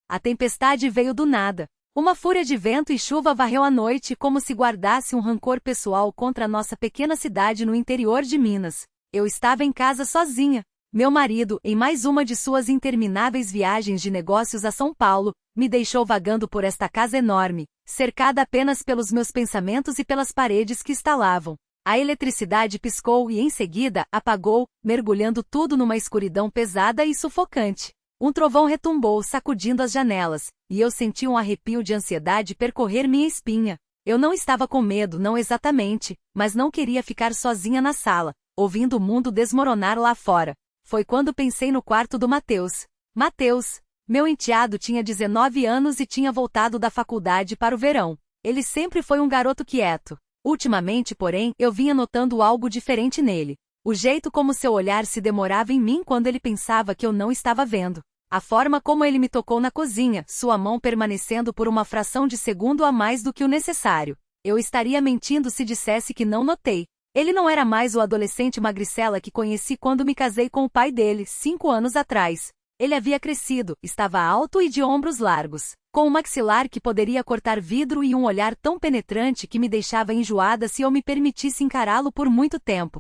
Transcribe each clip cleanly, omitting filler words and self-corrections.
A tempestade veio do nada. Uma fúria de vento e chuva varreu a noite como se guardasse um rancor pessoal contra a nossa pequena cidade no interior de Minas. Eu estava em casa sozinha. Meu marido, em mais uma de suas intermináveis viagens de negócios a São Paulo, me deixou vagando por esta casa enorme, cercada apenas pelos meus pensamentos e pelas paredes que estalavam. A eletricidade piscou e em seguida apagou, mergulhando tudo numa escuridão pesada e sufocante. Um trovão retumbou, sacudindo as janelas, e eu senti um arrepio de ansiedade percorrer minha espinha. Eu não estava com medo, não exatamente, mas não queria ficar sozinha na sala, ouvindo o mundo desmoronar lá fora. Foi quando pensei no quarto do Matheus. Matheus, meu enteado, tinha 19 anos e tinha voltado da faculdade para o verão. Ele sempre foi um garoto quieto. Ultimamente, porém, eu vinha notando algo diferente nele. O jeito como seu olhar se demorava em mim quando ele pensava que eu não estava vendo. A forma como ele me tocou na cozinha, sua mão permanecendo por uma fração de segundo a mais do que o necessário. Eu estaria mentindo se dissesse que não notei. Ele não era mais o adolescente magricela que conheci quando me casei com o pai dele, 5 anos atrás. Ele havia crescido, estava alto e de ombros largos, com um maxilar que poderia cortar vidro e um olhar tão penetrante que me deixava enjoada se eu me permitisse encará-lo por muito tempo.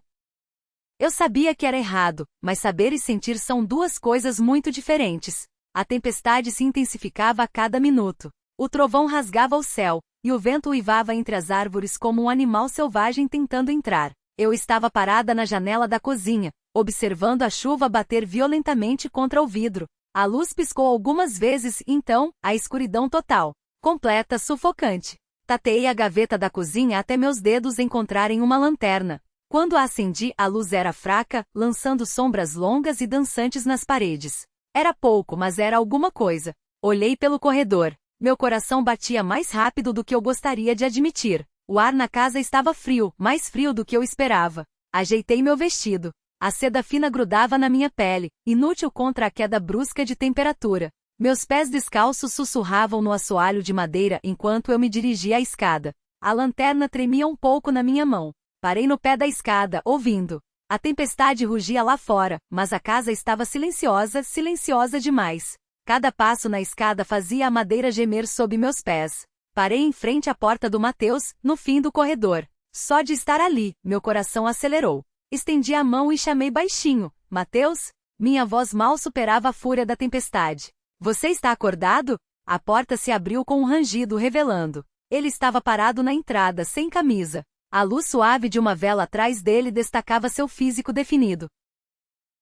Eu sabia que era errado, mas saber e sentir são duas coisas muito diferentes. A tempestade se intensificava a cada minuto. O trovão rasgava o céu, e o vento uivava entre as árvores como um animal selvagem tentando entrar. Eu estava parada na janela da cozinha, observando a chuva bater violentamente contra o vidro. A luz piscou algumas vezes e então, a escuridão total, completa, sufocante. Tateei a gaveta da cozinha até meus dedos encontrarem uma lanterna. Quando a acendi, a luz era fraca, lançando sombras longas e dançantes nas paredes. Era pouco, mas era alguma coisa. Olhei pelo corredor. Meu coração batia mais rápido do que eu gostaria de admitir. O ar na casa estava frio, mais frio do que eu esperava. Ajeitei meu vestido. A seda fina grudava na minha pele, inútil contra a queda brusca de temperatura. Meus pés descalços sussurravam no assoalho de madeira enquanto eu me dirigia à escada. A lanterna tremia um pouco na minha mão. Parei no pé da escada, ouvindo. A tempestade rugia lá fora, mas a casa estava silenciosa, silenciosa demais. Cada passo na escada fazia a madeira gemer sob meus pés. Parei em frente à porta do Matheus, no fim do corredor. Só de estar ali, meu coração acelerou. Estendi a mão e chamei baixinho. Matheus? Minha voz mal superava a fúria da tempestade. Você está acordado? A porta se abriu com um rangido revelando. Ele estava parado na entrada, sem camisa. A luz suave de uma vela atrás dele destacava seu físico definido.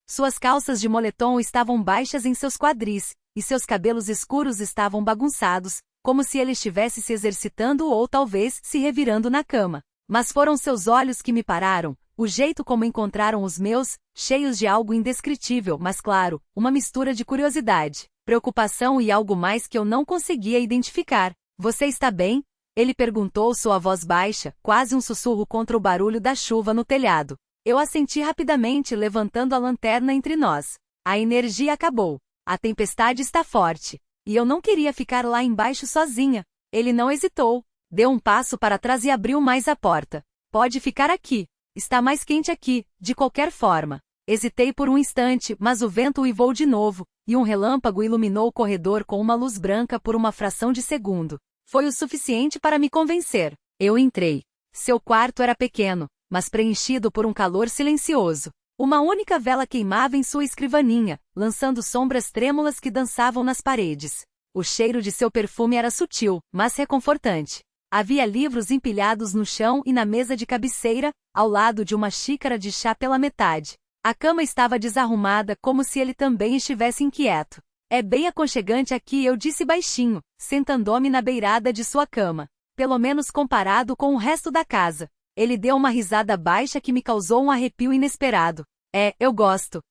Suas calças de moletom estavam baixas em seus quadris, e seus cabelos escuros estavam bagunçados, como se ele estivesse se exercitando ou talvez se revirando na cama. Mas foram seus olhos que me pararam, o jeito como encontraram os meus, cheios de algo indescritível, mas claro, uma mistura de curiosidade, preocupação e algo mais que eu não conseguia identificar. Você está bem? Ele perguntou, sua voz baixa, quase um sussurro contra o barulho da chuva no telhado. Eu assenti rapidamente, levantando a lanterna entre nós. A energia acabou. A tempestade está forte. E eu não queria ficar lá embaixo sozinha. Ele não hesitou. Deu um passo para trás e abriu mais a porta. Pode ficar aqui. Está mais quente aqui, de qualquer forma. Hesitei por um instante, mas o vento uivou de novo, e um relâmpago iluminou o corredor com uma luz branca por uma fração de segundo. Foi o suficiente para me convencer. Eu entrei. Seu quarto era pequeno, mas preenchido por um calor silencioso. Uma única vela queimava em sua escrivaninha, lançando sombras trêmulas que dançavam nas paredes. O cheiro de seu perfume era sutil, mas reconfortante. Havia livros empilhados no chão e na mesa de cabeceira, ao lado de uma xícara de chá pela metade. A cama estava desarrumada, como se ele também estivesse inquieto. É bem aconchegante aqui, eu disse baixinho, sentando-me na beirada de sua cama. Pelo menos comparado com o resto da casa. Ele deu uma risada baixa que me causou um arrepio inesperado. Eu gosto.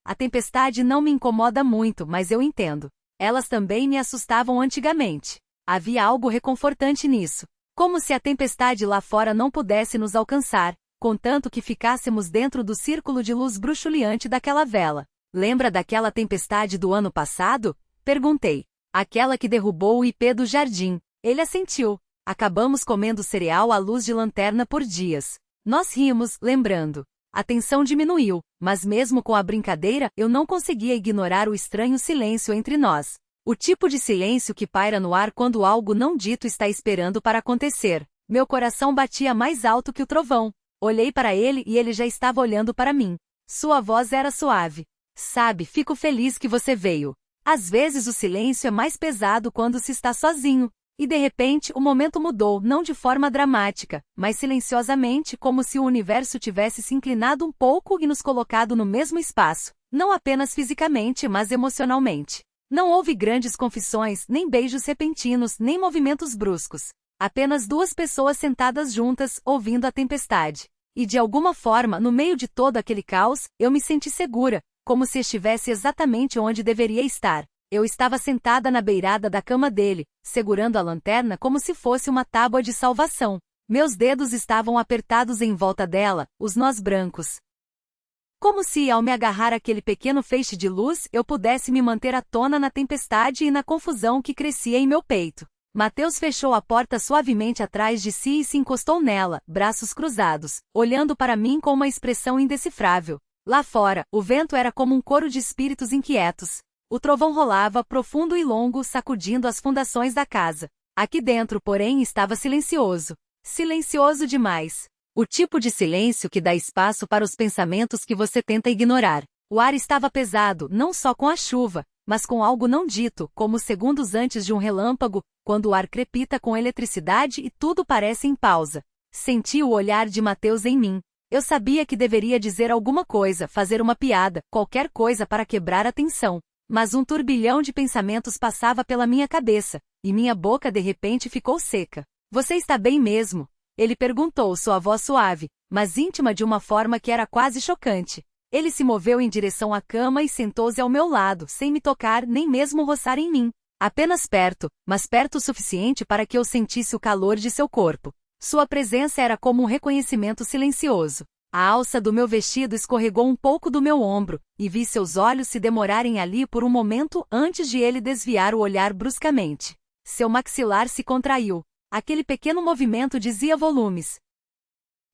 A tempestade não me incomoda muito, mas eu entendo. Elas também me assustavam antigamente. Havia algo reconfortante nisso. Como se a tempestade lá fora não pudesse nos alcançar, contanto que ficássemos dentro do círculo de luz bruxuleante daquela vela. Lembra daquela tempestade do ano passado? Perguntei. Aquela que derrubou o ipê do jardim. Ele assentiu. Acabamos comendo cereal à luz de lanterna por dias. Nós rimos, lembrando. A tensão diminuiu, mas mesmo com a brincadeira, eu não conseguia ignorar o estranho silêncio entre nós. O tipo de silêncio que paira no ar quando algo não dito está esperando para acontecer. Meu coração batia mais alto que o trovão. Olhei para ele e ele já estava olhando para mim. Sua voz era suave. Sabe, fico feliz que você veio. Às vezes o silêncio é mais pesado quando se está sozinho. E de repente o momento mudou, não de forma dramática, mas silenciosamente, como se o universo tivesse se inclinado um pouco e nos colocado no mesmo espaço. Não apenas fisicamente, mas emocionalmente. Não houve grandes confissões, nem beijos repentinos, nem movimentos bruscos. Apenas duas pessoas sentadas juntas, ouvindo a tempestade. E de alguma forma, no meio de todo aquele caos, eu me senti segura, como se estivesse exatamente onde deveria estar. Eu estava sentada na beirada da cama dele, segurando a lanterna como se fosse uma tábua de salvação. Meus dedos estavam apertados em volta dela, os nós brancos. Como se, ao me agarrar àquele pequeno feixe de luz, eu pudesse me manter à tona na tempestade e na confusão que crescia em meu peito. Mateus fechou a porta suavemente atrás de si e se encostou nela, braços cruzados, olhando para mim com uma expressão indecifrável. Lá fora, o vento era como um coro de espíritos inquietos. O trovão rolava, profundo e longo, sacudindo as fundações da casa. Aqui dentro, porém, estava silencioso. Silencioso demais. O tipo de silêncio que dá espaço para os pensamentos que você tenta ignorar. O ar estava pesado, não só com a chuva, mas com algo não dito, como segundos antes de um relâmpago, quando o ar crepita com eletricidade e tudo parece em pausa. Senti o olhar de Mateus em mim. Eu sabia que deveria dizer alguma coisa, fazer uma piada, qualquer coisa para quebrar a tensão. Mas um turbilhão de pensamentos passava pela minha cabeça, e minha boca de repente ficou seca. Você está bem mesmo? Ele perguntou, sua voz suave, mas íntima de uma forma que era quase chocante. Ele se moveu em direção à cama e sentou-se ao meu lado, sem me tocar nem mesmo roçar em mim. Apenas perto, mas perto o suficiente para que eu sentisse o calor de seu corpo. Sua presença era como um reconhecimento silencioso. A alça do meu vestido escorregou um pouco do meu ombro, e vi seus olhos se demorarem ali por um momento antes de ele desviar o olhar bruscamente. Seu maxilar se contraiu. Aquele pequeno movimento dizia volumes.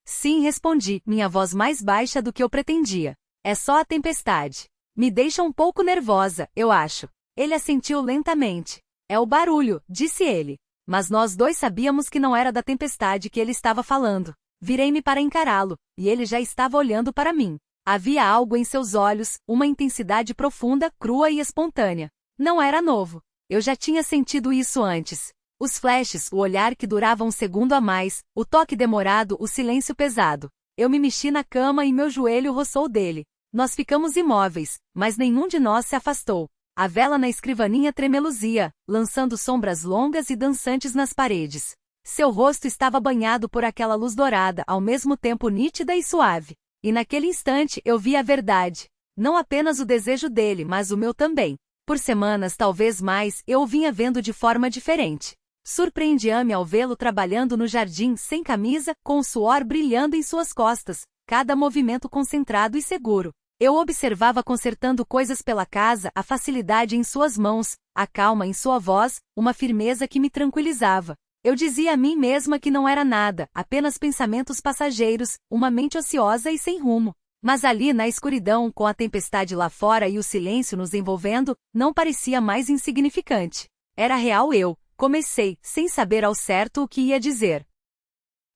Sim, respondi, minha voz mais baixa do que eu pretendia. É só a tempestade. Me deixa um pouco nervosa, eu acho. Ele assentiu lentamente. É o barulho, disse ele. Mas nós dois sabíamos que não era da tempestade que ele estava falando. Virei-me para encará-lo, e ele já estava olhando para mim. Havia algo em seus olhos, uma intensidade profunda, crua e espontânea. Não era novo. Eu já tinha sentido isso antes. Os flashes, o olhar que durava um segundo a mais, o toque demorado, o silêncio pesado. Eu me mexi na cama e meu joelho roçou dele. Nós ficamos imóveis, mas nenhum de nós se afastou. A vela na escrivaninha tremeluzia, lançando sombras longas e dançantes nas paredes. Seu rosto estava banhado por aquela luz dourada, ao mesmo tempo nítida e suave. E naquele instante eu vi a verdade. Não apenas o desejo dele, mas o meu também. Por semanas, talvez mais, eu o vinha vendo de forma diferente. Surpreendia-me ao vê-lo trabalhando no jardim, sem camisa, com o suor brilhando em suas costas, cada movimento concentrado e seguro. Eu observava consertando coisas pela casa, a facilidade em suas mãos, a calma em sua voz, uma firmeza que me tranquilizava. Eu dizia a mim mesma que não era nada, apenas pensamentos passageiros, uma mente ociosa e sem rumo. Mas ali na escuridão, com a tempestade lá fora e o silêncio nos envolvendo, não parecia mais insignificante. Era real eu. Comecei, sem saber ao certo o que ia dizer.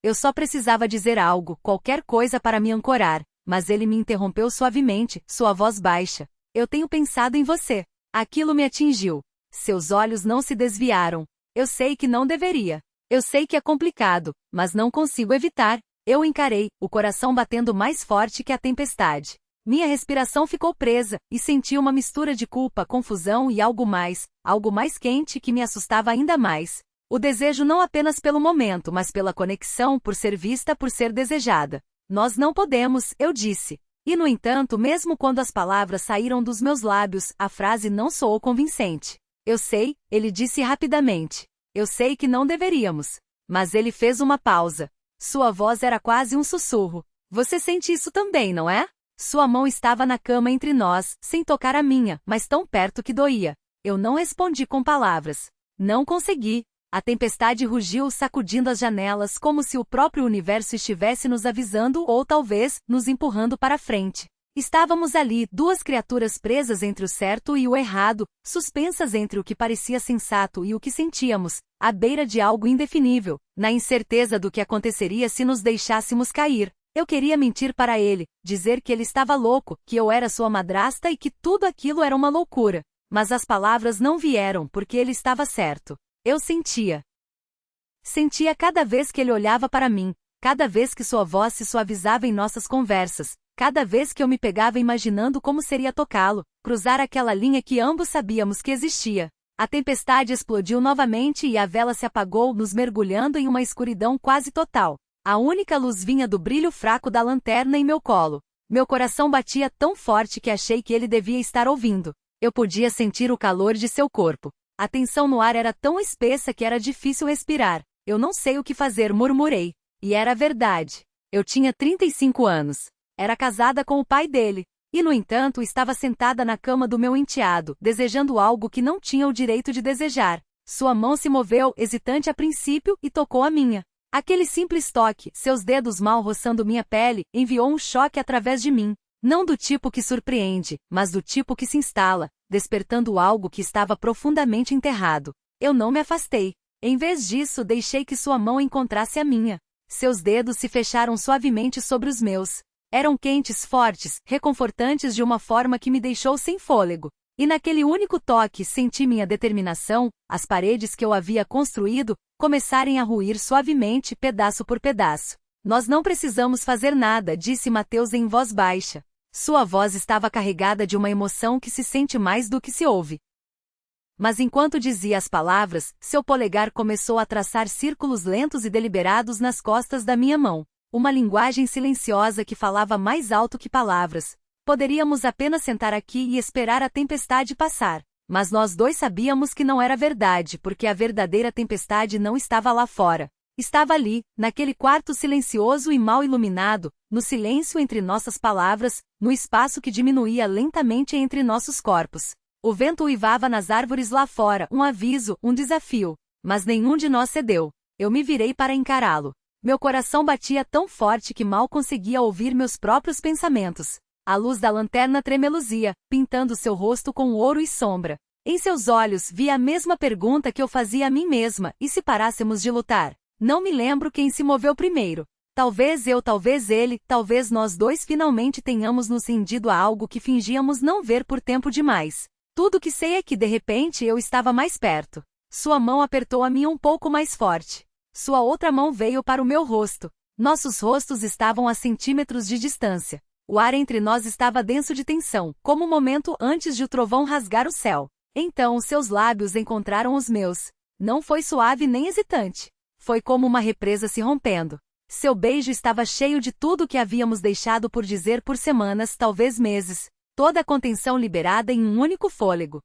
Eu só precisava dizer algo, qualquer coisa para me ancorar, mas ele me interrompeu suavemente, sua voz baixa. Eu tenho pensado em você. Aquilo me atingiu. Seus olhos não se desviaram. Eu sei que não deveria. Eu sei que é complicado, mas não consigo evitar. Eu o encarei, o coração batendo mais forte que a tempestade. Minha respiração ficou presa, e senti uma mistura de culpa, confusão e algo mais quente que me assustava ainda mais. O desejo não apenas pelo momento, mas pela conexão, por ser vista, por ser desejada. Nós não podemos, eu disse. E no entanto, mesmo quando as palavras saíram dos meus lábios, a frase não soou convincente. Eu sei, ele disse rapidamente. Eu sei que não deveríamos. Mas ele fez uma pausa. Sua voz era quase um sussurro. Você sente isso também, não é? Sua mão estava na cama entre nós, sem tocar a minha, mas tão perto que doía. Eu não respondi com palavras. Não consegui. A tempestade rugiu, sacudindo as janelas como se o próprio universo estivesse nos avisando ou talvez nos empurrando para frente. Estávamos ali, duas criaturas presas entre o certo e o errado, suspensas entre o que parecia sensato e o que sentíamos, à beira de algo indefinível, na incerteza do que aconteceria se nos deixássemos cair. Eu queria mentir para ele, dizer que ele estava louco, que eu era sua madrasta e que tudo aquilo era uma loucura. Mas as palavras não vieram porque ele estava certo. Eu sentia. Sentia cada vez que ele olhava para mim, cada vez que sua voz se suavizava em nossas conversas, cada vez que eu me pegava imaginando como seria tocá-lo, cruzar aquela linha que ambos sabíamos que existia. A tempestade explodiu novamente e a vela se apagou, nos mergulhando em uma escuridão quase total. A única luz vinha do brilho fraco da lanterna em meu colo. Meu coração batia tão forte que achei que ele devia estar ouvindo. Eu podia sentir o calor de seu corpo. A tensão no ar era tão espessa que era difícil respirar. Eu não sei o que fazer, murmurei. E era verdade. Eu tinha 35 anos. Era casada com o pai dele. E, no entanto, estava sentada na cama do meu enteado, desejando algo que não tinha o direito de desejar. Sua mão se moveu, hesitante a princípio, e tocou a minha. Aquele simples toque, seus dedos mal roçando minha pele, enviou um choque através de mim. Não do tipo que surpreende, mas do tipo que se instala, despertando algo que estava profundamente enterrado. Eu não me afastei. Em vez disso, deixei que sua mão encontrasse a minha. Seus dedos se fecharam suavemente sobre os meus. Eram quentes, fortes, reconfortantes de uma forma que me deixou sem fôlego. E naquele único toque senti minha determinação, as paredes que eu havia construído, começarem a ruir suavemente, pedaço por pedaço. Nós não precisamos fazer nada, disse Mateus em voz baixa. Sua voz estava carregada de uma emoção que se sente mais do que se ouve. Mas enquanto dizia as palavras, seu polegar começou a traçar círculos lentos e deliberados nas costas da minha mão. Uma linguagem silenciosa que falava mais alto que palavras. Poderíamos apenas sentar aqui e esperar a tempestade passar. Mas nós dois sabíamos que não era verdade, porque a verdadeira tempestade não estava lá fora. Estava ali, naquele quarto silencioso e mal iluminado, no silêncio entre nossas palavras, no espaço que diminuía lentamente entre nossos corpos. O vento uivava nas árvores lá fora, um aviso, um desafio. Mas nenhum de nós cedeu. Eu me virei para encará-lo. Meu coração batia tão forte que mal conseguia ouvir meus próprios pensamentos. A luz da lanterna tremeluzia, pintando seu rosto com ouro e sombra. Em seus olhos via a mesma pergunta que eu fazia a mim mesma, e se parássemos de lutar? Não me lembro quem se moveu primeiro. Talvez eu, talvez ele, talvez nós dois finalmente tenhamos nos rendido a algo que fingíamos não ver por tempo demais. Tudo que sei é que de repente eu estava mais perto. Sua mão apertou a minha um pouco mais forte. Sua outra mão veio para o meu rosto. Nossos rostos estavam a centímetros de distância. O ar entre nós estava denso de tensão, como o momento antes de o trovão rasgar o céu. Então seus lábios encontraram os meus. Não foi suave nem hesitante. Foi como uma represa se rompendo. Seu beijo estava cheio de tudo que havíamos deixado por dizer por semanas, talvez meses. Toda a contenção liberada em um único fôlego.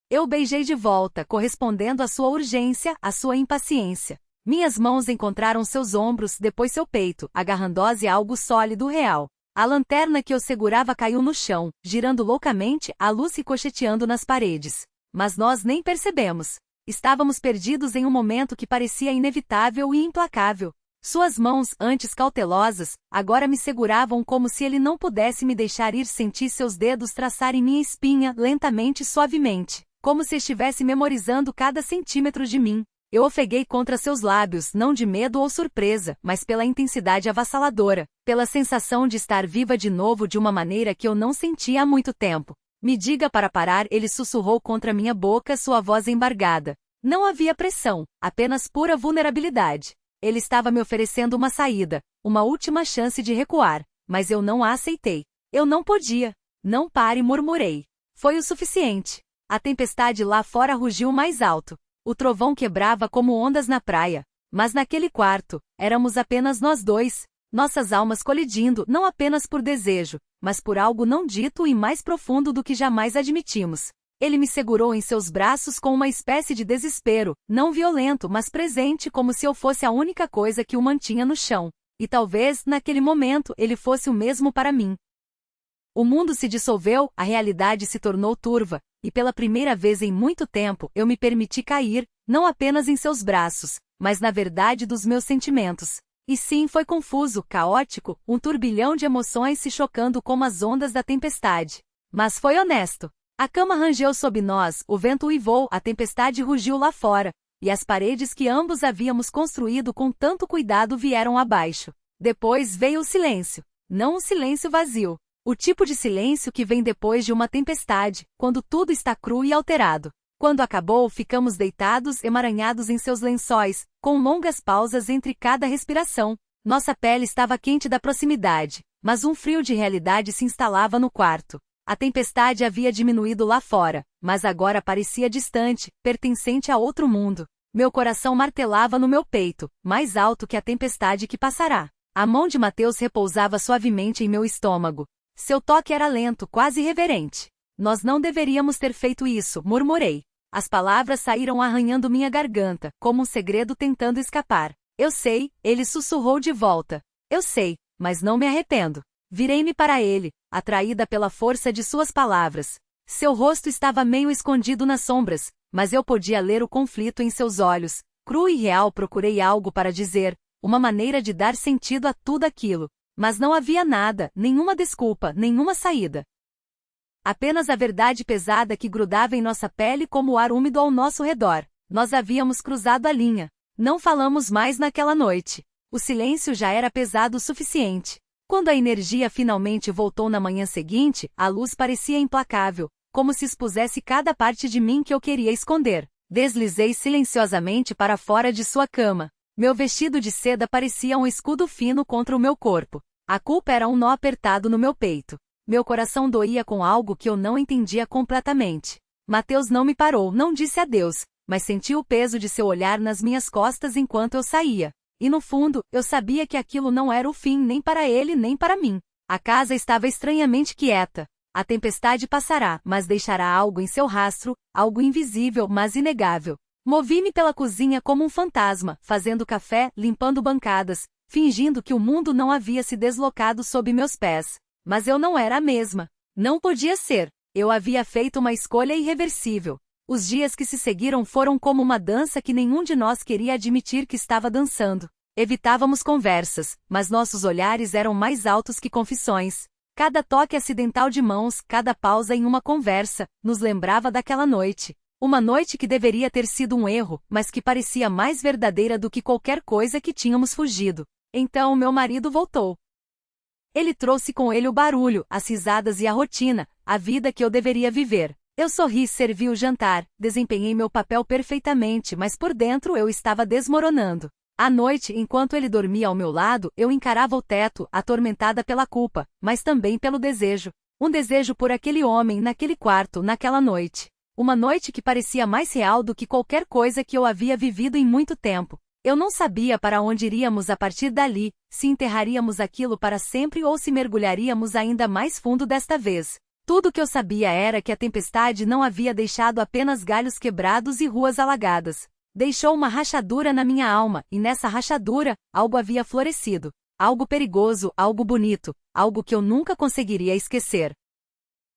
Eu beijei de volta, correspondendo à sua urgência, à sua impaciência. Minhas mãos encontraram seus ombros, depois seu peito, agarrando-se a algo sólido real. A lanterna que eu segurava caiu no chão, girando loucamente, a luz ricocheteando nas paredes. Mas nós nem percebemos. Estávamos perdidos em um momento que parecia inevitável e implacável. Suas mãos, antes cautelosas, agora me seguravam como se ele não pudesse me deixar ir. Senti seus dedos traçarem minha espinha, lentamente e suavemente, como se estivesse memorizando cada centímetro de mim. Eu ofeguei contra seus lábios, não de medo ou surpresa, mas pela intensidade avassaladora, pela sensação de estar viva de novo de uma maneira que eu não sentia há muito tempo. Me diga para parar, ele sussurrou contra minha boca, sua voz embargada. Não havia pressão, apenas pura vulnerabilidade. Ele estava me oferecendo uma saída, uma última chance de recuar, mas eu não a aceitei. Eu não podia. Não pare, murmurei. Foi o suficiente. A tempestade lá fora rugiu mais alto. O trovão quebrava como ondas na praia. Mas naquele quarto, éramos apenas nós dois, nossas almas colidindo, não apenas por desejo, mas por algo não dito e mais profundo do que jamais admitimos. Ele me segurou em seus braços com uma espécie de desespero, não violento, mas presente, como se eu fosse a única coisa que o mantinha no chão. E talvez, naquele momento, ele fosse o mesmo para mim. O mundo se dissolveu, a realidade se tornou turva, e pela primeira vez em muito tempo eu me permiti cair, não apenas em seus braços, mas na verdade dos meus sentimentos. E sim, foi confuso, caótico, um turbilhão de emoções se chocando como as ondas da tempestade. Mas foi honesto. A cama rangeu sob nós, o vento uivou, a tempestade rugiu lá fora, e as paredes que ambos havíamos construído com tanto cuidado vieram abaixo. Depois veio o silêncio. Não um silêncio vazio. O tipo de silêncio que vem depois de uma tempestade, quando tudo está cru e alterado. Quando acabou, ficamos deitados, emaranhados em seus lençóis, com longas pausas entre cada respiração. Nossa pele estava quente da proximidade, mas um frio de realidade se instalava no quarto. A tempestade havia diminuído lá fora, mas agora parecia distante, pertencente a outro mundo. Meu coração martelava no meu peito, mais alto que a tempestade que passará. A mão de Mateus repousava suavemente em meu estômago. Seu toque era lento, quase reverente. Nós não deveríamos ter feito isso, murmurei. As palavras saíram arranhando minha garganta, como um segredo tentando escapar. Eu sei, ele sussurrou de volta. Eu sei, mas não me arrependo. Virei-me para ele, atraída pela força de suas palavras. Seu rosto estava meio escondido nas sombras, mas eu podia ler o conflito em seus olhos. Cru e real procurei algo para dizer, uma maneira de dar sentido a tudo aquilo. Mas não havia nada, nenhuma desculpa, nenhuma saída. Apenas a verdade pesada que grudava em nossa pele como o ar úmido ao nosso redor. Nós havíamos cruzado a linha. Não falamos mais naquela noite. O silêncio já era pesado o suficiente. Quando a energia finalmente voltou na manhã seguinte, a luz parecia implacável, como se expusesse cada parte de mim que eu queria esconder. Deslizei silenciosamente para fora de sua cama. Meu vestido de seda parecia um escudo fino contra o meu corpo. A culpa era um nó apertado no meu peito. Meu coração doía com algo que eu não entendia completamente. Mateus não me parou, não disse adeus, mas senti o peso de seu olhar nas minhas costas enquanto eu saía. E no fundo, eu sabia que aquilo não era o fim nem para ele nem para mim. A casa estava estranhamente quieta. A tempestade passará, mas deixará algo em seu rastro, algo invisível, mas inegável. Movi-me pela cozinha como um fantasma, fazendo café, limpando bancadas, fingindo que o mundo não havia se deslocado sob meus pés. Mas eu não era a mesma. Não podia ser. Eu havia feito uma escolha irreversível. Os dias que se seguiram foram como uma dança que nenhum de nós queria admitir que estava dançando. Evitávamos conversas, mas nossos olhares eram mais altos que confissões. Cada toque acidental de mãos, cada pausa em uma conversa, nos lembrava daquela noite. Uma noite que deveria ter sido um erro, mas que parecia mais verdadeira do que qualquer coisa que tínhamos fugido. Então meu marido voltou. Ele trouxe com ele o barulho, as risadas e a rotina, a vida que eu deveria viver. Eu sorri, servi o jantar, desempenhei meu papel perfeitamente, mas por dentro eu estava desmoronando. À noite, enquanto ele dormia ao meu lado, eu encarava o teto, atormentada pela culpa, mas também pelo desejo. Um desejo por aquele homem, naquele quarto, naquela noite. Uma noite que parecia mais real do que qualquer coisa que eu havia vivido em muito tempo. Eu não sabia para onde iríamos a partir dali, se enterraríamos aquilo para sempre ou se mergulharíamos ainda mais fundo desta vez. Tudo que eu sabia era que a tempestade não havia deixado apenas galhos quebrados e ruas alagadas. Deixou uma rachadura na minha alma, e nessa rachadura, algo havia florescido. Algo perigoso, algo bonito, algo que eu nunca conseguiria esquecer.